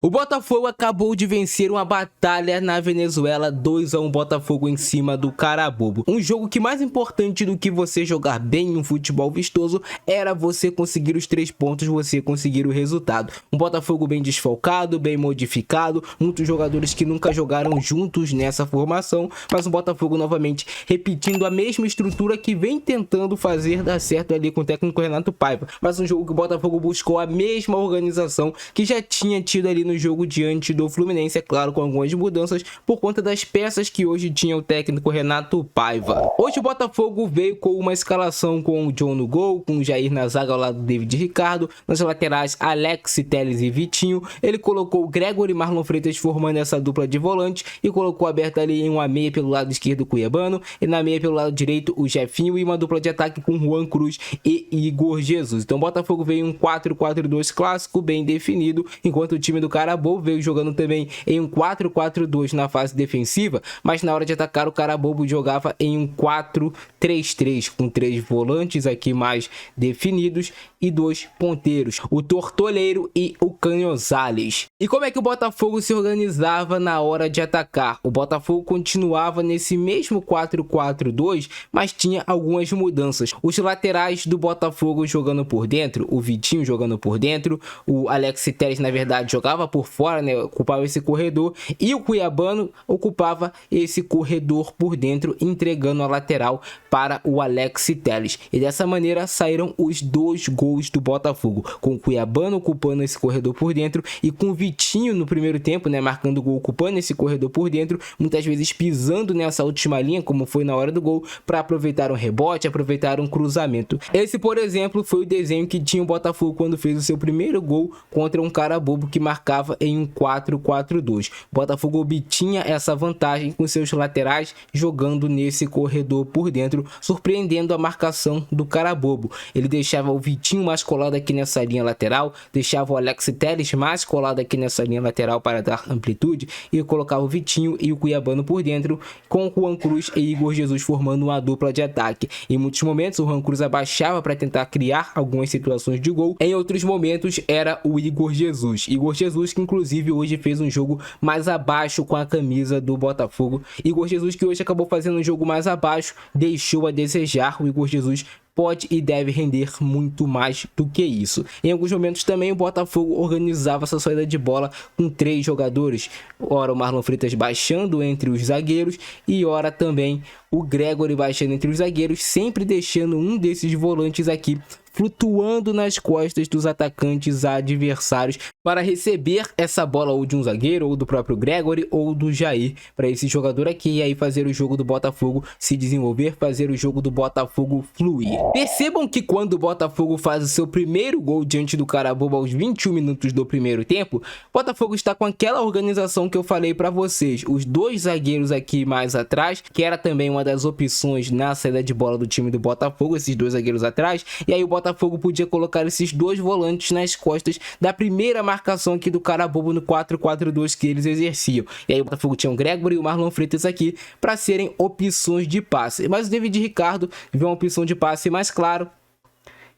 O Botafogo acabou de vencer uma batalha na Venezuela, 2-1 Botafogo em cima do Carabobo. Um jogo que mais importante do que você jogar bem um futebol vistoso era você conseguir os 3 pontos, você conseguir o resultado. Um Botafogo bem desfalcado, bem modificado, muitos jogadores que nunca jogaram juntos nessa formação, mas um Botafogo novamente repetindo a mesma estrutura que vem tentando fazer dar certo ali com o técnico Renato Paiva. Mas um jogo que o Botafogo buscou a mesma organização que já tinha tido ali no jogo diante do Fluminense, é claro, com algumas mudanças por conta das peças que hoje tinha o técnico Renato Paiva. Hoje o Botafogo veio com uma escalação com o John no gol, com o Jair na zaga ao lado do David Ricardo, nas laterais Alex, Telles e Vitinho. Ele colocou o Gregory e Marlon Freitas formando essa dupla de volante e colocou aberto ali em uma meia pelo lado esquerdo o Cuiabano e na meia pelo lado direito o Jefinho e uma dupla de ataque com Juan Cruz e Igor Jesus. Então o Botafogo veio em um 4-4-2 clássico bem definido, enquanto o time do Carabobo veio jogando também em um 4-4-2 na fase defensiva, mas na hora de atacar o Carabobo jogava em um 4-3-3 com 3 volantes aqui mais definidos e 2 ponteiros, o Tortoleiro e o Canhosales. E como é que o Botafogo se organizava na hora de atacar? O Botafogo continuava nesse mesmo 4-4-2, mas tinha algumas mudanças. Os laterais do Botafogo jogando por dentro, o Vitinho jogando por dentro, o Alex Telles na verdade jogava por fora, né, ocupava esse corredor, e o Cuiabano ocupava esse corredor por dentro, entregando a lateral para o Alex Telles. E dessa maneira saíram os 2 gols do Botafogo, com o Cuiabano ocupando esse corredor por dentro e com o Vitinho no primeiro tempo, né, marcando o gol, ocupando esse corredor por dentro, muitas vezes pisando nessa última linha, como foi na hora do gol, para aproveitar um rebote, aproveitar um cruzamento. Esse, por exemplo, foi o desenho que tinha o Botafogo quando fez o seu primeiro gol contra um Carabobo que marcava em um 4-4-2. O Botafogo obtinha essa vantagem com seus laterais jogando nesse corredor por dentro, surpreendendo a marcação do Carabobo. Ele deixava o Vitinho mais colado aqui nessa linha lateral, deixava o Alex Telles mais colado aqui nessa linha lateral para dar amplitude e colocava o Vitinho e o Cuiabano por dentro, com o Juan Cruz e Igor Jesus formando uma dupla de ataque. Em muitos momentos o Juan Cruz abaixava para tentar criar algumas situações de gol, em outros momentos era o Igor Jesus. Igor Jesus que inclusive hoje fez um jogo mais abaixo com a camisa do Botafogo. Igor Jesus que hoje acabou fazendo um jogo mais abaixo, deixou a desejar. O Igor Jesus pode e deve render muito mais do que isso. Em alguns momentos também o Botafogo organizava essa saída de bola com 3 jogadores, ora o Marlon Freitas baixando entre os zagueiros e ora também o Gregory baixando entre os zagueiros, sempre deixando um desses volantes aqui flutuando nas costas dos atacantes adversários para receber essa bola ou de um zagueiro, ou do próprio Gregory, ou do Jair, para esse jogador aqui, e aí fazer o jogo do Botafogo se desenvolver, fazer o jogo do Botafogo fluir. Percebam que quando o Botafogo faz o seu primeiro gol diante do Carabobo aos 21 minutos do primeiro tempo, o Botafogo está com aquela organização que eu falei para vocês, os 2 zagueiros aqui mais atrás, que era também uma das opções na saída de bola do time do Botafogo, esses 2 zagueiros atrás, e aí o Botafogo podia colocar esses 2 volantes nas costas da primeira marcação aqui do Carabobo no 4-4-2 que eles exerciam. E aí o Botafogo tinha o Gregory e o Marlon Freitas aqui para serem opções de passe. Mas o David Ricardo vê uma opção de passe mais claro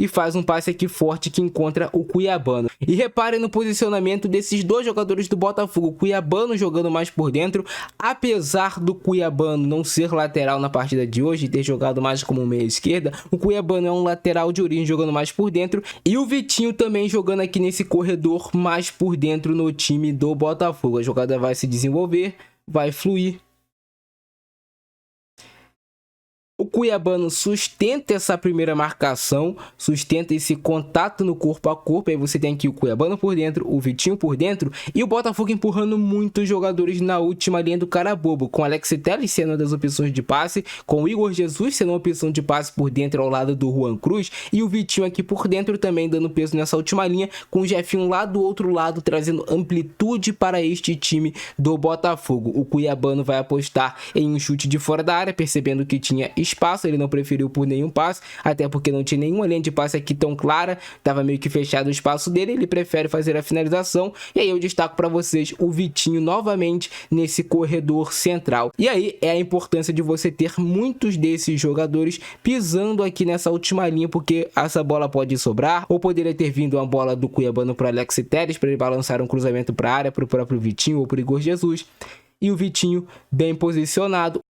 e faz um passe aqui forte que encontra o Cuiabano. E reparem no posicionamento desses 2 jogadores do Botafogo, o Cuiabano jogando mais por dentro, apesar do Cuiabano não ser lateral na partida de hoje e ter jogado mais como meia esquerda, o Cuiabano é um lateral de origem jogando mais por dentro e o Vitinho também jogando aqui nesse corredor mais por dentro no time do Botafogo. A jogada vai se desenvolver, vai fluir. O Cuiabano sustenta essa primeira marcação, sustenta esse contato no corpo a corpo. Aí você tem aqui o Cuiabano por dentro, o Vitinho por dentro e o Botafogo empurrando muitos jogadores na última linha do Carabobo, com Alex Telles sendo uma das opções de passe, com o Igor Jesus sendo uma opção de passe por dentro ao lado do Juan Cruz e o Vitinho aqui por dentro também dando peso nessa última linha, com o Jefinho lá do outro lado trazendo amplitude para este time do Botafogo. O Cuiabano vai apostar em um chute de fora da área, percebendo que tinha espaço espaço, ele não preferiu por nenhum passe, até porque não tinha nenhuma linha de passe aqui tão clara, estava meio que fechado o espaço dele, ele prefere fazer a finalização. E aí eu destaco para vocês o Vitinho novamente nesse corredor central. E aí é a importância de você ter muitos desses jogadores pisando aqui nessa última linha, porque essa bola pode sobrar, ou poderia ter vindo uma bola do Cuiabano para Alex Telles, para ele balançar um cruzamento para a área, para o próprio Vitinho ou para o Igor Jesus. E o Vitinho bem posicionado.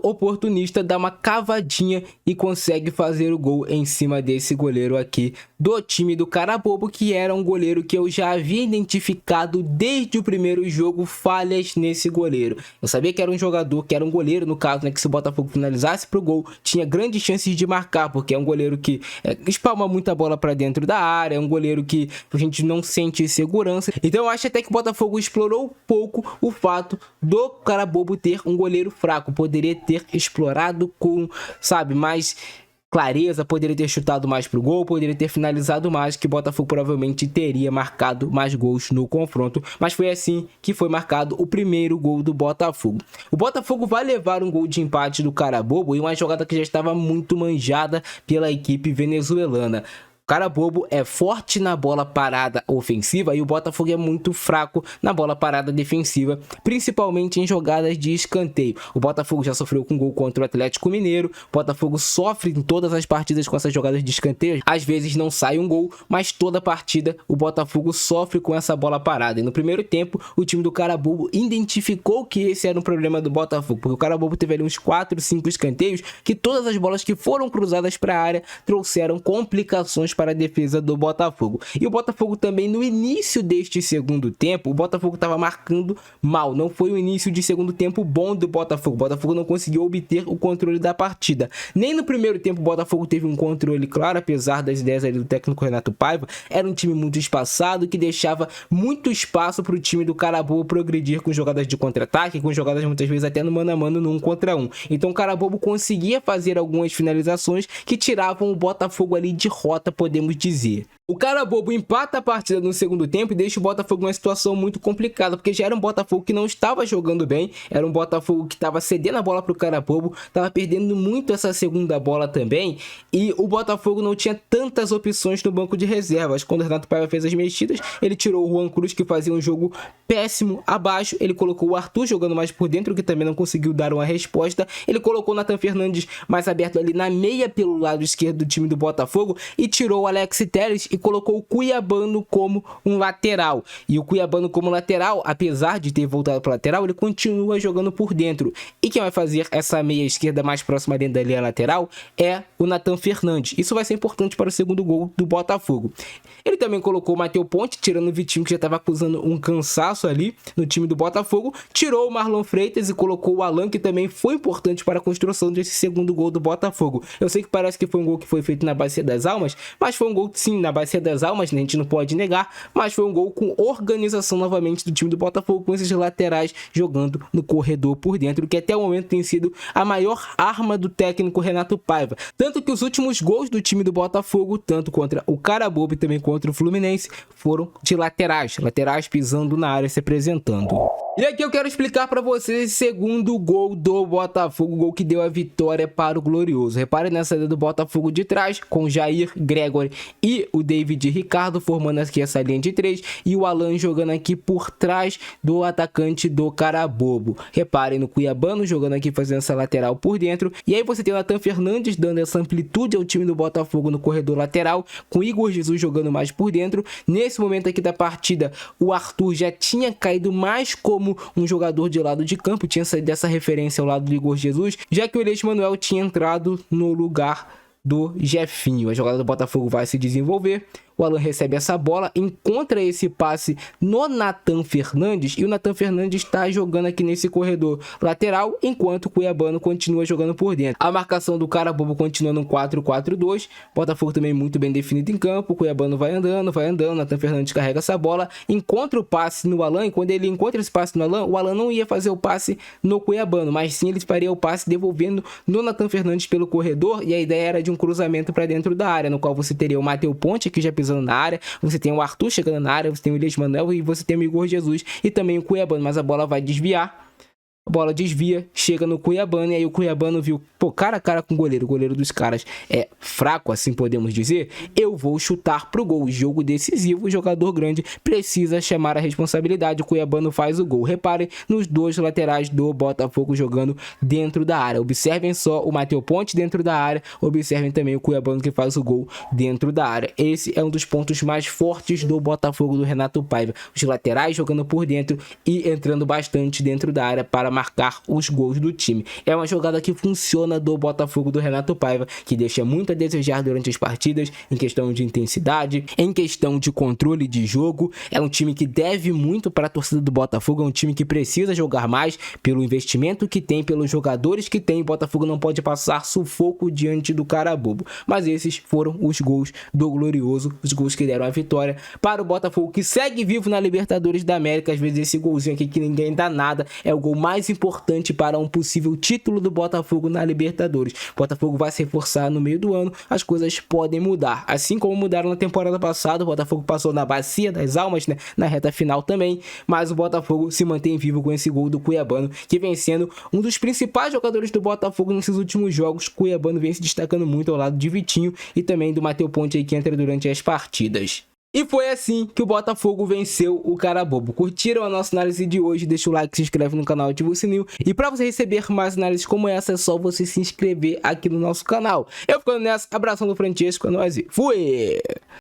Oportunista, dá uma cavadinha e consegue fazer o gol em cima desse goleiro aqui do time do Carabobo, que era um goleiro que eu já havia identificado desde o primeiro jogo falhas nesse goleiro. Eu sabia que era um jogador, que era um goleiro no caso, né, que se o Botafogo finalizasse pro gol, tinha grandes chances de marcar, porque é um goleiro que espalma muita bola para dentro da área, é um goleiro que a gente não sente segurança. Então eu acho até que o Botafogo explorou pouco o fato do Carabobo ter um goleiro fraco. Poderia ter explorado com, sabe, mais clareza, poderia ter chutado mais pro gol, poderia ter finalizado mais, que o Botafogo provavelmente teria marcado mais gols no confronto, mas foi assim que foi marcado o primeiro gol do Botafogo. O Botafogo vai levar um gol de empate do Carabobo e uma jogada que já estava muito manjada pela equipe venezuelana. O Carabobo é forte na bola parada ofensiva e o Botafogo é muito fraco na bola parada defensiva, principalmente em jogadas de escanteio. O Botafogo já sofreu com gol contra o Atlético Mineiro, o Botafogo sofre em todas as partidas com essas jogadas de escanteio. Às vezes não sai um gol, mas toda partida o Botafogo sofre com essa bola parada. E no primeiro tempo, o time do Carabobo identificou que esse era um problema do Botafogo, porque o Carabobo teve ali uns 4, 5 escanteios, que todas as bolas que foram cruzadas para a área trouxeram complicações para a defesa do Botafogo. E o Botafogo também, no início deste segundo tempo, o Botafogo estava marcando mal. Não foi um início de segundo tempo bom do Botafogo. O Botafogo não conseguiu obter o controle da partida. Nem no primeiro tempo o Botafogo teve um controle claro, apesar das ideias ali do técnico Renato Paiva. Era um time muito espaçado, que deixava muito espaço para o time do Carabobo progredir com jogadas de contra-ataque, com jogadas muitas vezes até no mano a mano, no 1 contra 1. Então o Carabobo conseguia fazer algumas finalizações que tiravam o Botafogo ali de rota, podemos dizer. O Carabobo empata a partida no segundo tempo e deixa o Botafogo numa situação muito complicada, porque já era um Botafogo que não estava jogando bem, era um Botafogo que estava cedendo a bola para o Carabobo, estava perdendo muito essa segunda bola também, e o Botafogo não tinha tantas opções no banco de reservas. Quando o Renato Paiva fez as mexidas, ele tirou o Juan Cruz, que fazia um jogo péssimo abaixo, ele colocou o Arthur jogando mais por dentro, que também não conseguiu dar uma resposta, ele colocou o Nathan Fernandes mais aberto ali na meia pelo lado esquerdo do time do Botafogo e tirou o Alex Telles e colocou o Cuiabano como um lateral. E o Cuiabano como lateral, apesar de ter voltado para lateral, ele continua jogando por dentro. E quem vai fazer essa meia esquerda mais próxima dentro da linha lateral é o Nathan Fernandes. Isso vai ser importante para o segundo gol do Botafogo. Ele também colocou o Matheus Ponte, tirando o Vitinho, que já estava acusando um cansaço ali no time do Botafogo. Tirou o Marlon Freitas e colocou o Alan, que também foi importante para a construção desse segundo gol do Botafogo. Eu sei que parece que foi um gol que foi feito na Bacia das Almas, mas foi um gol sim na Bacia das Almas, né? A gente não pode negar, mas foi um gol com organização novamente do time do Botafogo, com esses laterais jogando no corredor por dentro, que até o momento tem sido a maior arma do técnico Renato Paiva. Tanto que os últimos gols do time do Botafogo, tanto contra o Carabobo e também contra o Fluminense, foram de laterais pisando na área, se apresentando. E aqui eu quero explicar para vocês esse segundo gol do Botafogo, o gol que deu a vitória para o Glorioso. Repare na saída do Botafogo de trás, com Jair, Gregory e o David Ricardo formando aqui essa linha de 3, e o Alan jogando aqui por trás do atacante do Carabobo. Reparem no Cuiabano jogando aqui, fazendo essa lateral por dentro, e aí você tem o Nathan Fernandes dando essa amplitude ao time do Botafogo no corredor lateral, com o Igor Jesus jogando mais por dentro. Nesse momento aqui da partida, o Arthur já tinha caído mais como um jogador de lado de campo, tinha saído dessa referência ao lado do Igor Jesus, já que o Elias Manuel tinha entrado no lugar do Jefinho. A jogada do Botafogo vai se desenvolver. O Alan recebe essa bola, encontra esse passe no Nathan Fernandes, e o Nathan Fernandes está jogando aqui nesse corredor lateral, enquanto o Cuiabano continua jogando por dentro. A marcação do Carabobo continua no 4-4-2, Botafogo também muito bem definido em campo, o Cuiabano vai andando, o Nathan Fernandes carrega essa bola, encontra o passe no Alan, e quando ele encontra esse passe no Alan, o Alan não ia fazer o passe no Cuiabano, mas sim ele faria o passe devolvendo no Nathan Fernandes pelo corredor, e a ideia era de um cruzamento para dentro da área, no qual você teria o Matheus Ponte, que já pisando na área, você tem o Arthur chegando na área, você tem o Elias Manuel e você tem o Igor Jesus e também o Cuiabano, mas a bola vai desviar. A bola desvia, chega no Cuiabano e aí o Cuiabano viu, pô, cara a cara com o goleiro dos caras é fraco, assim podemos dizer, eu vou chutar pro gol. Jogo decisivo, o jogador grande precisa chamar a responsabilidade, o Cuiabano faz o gol. Reparem nos dois laterais do Botafogo jogando dentro da área. Observem só o Matheus Ponte dentro da área, observem também o Cuiabano que faz o gol dentro da área. Esse é um dos pontos mais fortes do Botafogo do Renato Paiva. Os laterais jogando por dentro e entrando bastante dentro da área para marcar os gols do time. É uma jogada que funciona do Botafogo do Renato Paiva, que deixa muito a desejar durante as partidas, em questão de intensidade, em questão de controle de jogo. É um time que deve muito para a torcida do Botafogo, é um time que precisa jogar mais pelo investimento que tem, pelos jogadores que tem. O Botafogo não pode passar sufoco diante do Carabobo. Mas esses foram os gols do Glorioso, os gols que deram a vitória para o Botafogo, que segue vivo na Libertadores da América. Às vezes esse golzinho aqui que ninguém dá nada é o gol mais importante para um possível título do Botafogo na Libertadores. O Botafogo vai se reforçar no meio do ano, as coisas podem mudar. Assim como mudaram na temporada passada, o Botafogo passou na Bacia das Almas, né, na reta final também, mas o Botafogo se mantém vivo com esse gol do Cuiabano, que vem sendo um dos principais jogadores do Botafogo nesses últimos jogos. Cuiabano vem se destacando muito ao lado de Vitinho e também do Matheus Ponte aí, que entra durante as partidas. E foi assim que o Botafogo venceu o Carabobo. Curtiram a nossa análise de hoje? Deixa o like, se inscreve no canal e ativa o sininho. E para você receber mais análises como essa, é só você se inscrever aqui no nosso canal. Eu ficando nessa, abração do Francesco, é nóis e fui!